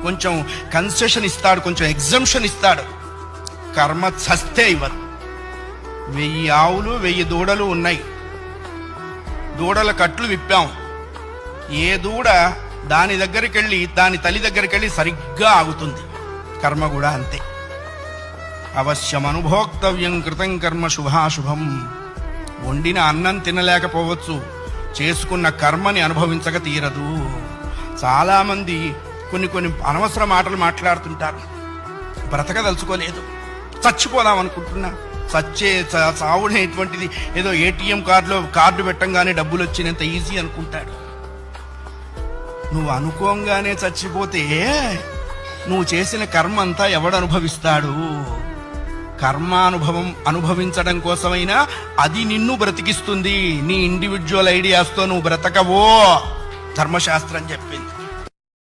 కొంచెం కన్సెషన్ ఇస్తాడు, కొంచెం ఎగ్జంప్షన్ ఇస్తాడు. కర్మ చస్తే ఇవ్వదు. 1000 ఆవులు 1000 దూడలు ఉన్నాయి. దూడల కట్లు విప్పాం. ఏ దూడ దాని దగ్గరికి వెళ్ళి, దాని తల్లి దగ్గరికి వెళ్ళి సరిగ్గా ఆగుతుంది. కర్మ కూడా అంతే. అవశ్యం అనుభోక్తవ్యం కృతం కర్మ శుభాశుభం. వండిన అన్నం తినలేకపోవచ్చు, చేసుకున్న కర్మని అనుభవించక తీరదు. చాలామంది కొన్ని అనవసర మాటలు మాట్లాడుతుంటారు. బ్రతకదలుచుకోలేదు, చచ్చిపోదాం అనుకుంటున్నా. చావునేటువంటిది ఏదో ఏటీఎం కార్డు పెట్టంగానే డబ్బులు వచ్చినంత ఈజీ అనుకుంటాడు. నువ్వు అనుకోంగానే చచ్చిపోతే నువ్వు చేసిన కర్మ అంతా ఎవడు అనుభవిస్తాడు? కర్మానుభవం అనుభవించడం కోసమైనా అది నిన్ను బ్రతికిస్తుంది. నీ ఇండివిజువల్ ఐడియాస్తో నువ్వు బ్రతకవో ధర్మశాస్త్రం చెప్పింది.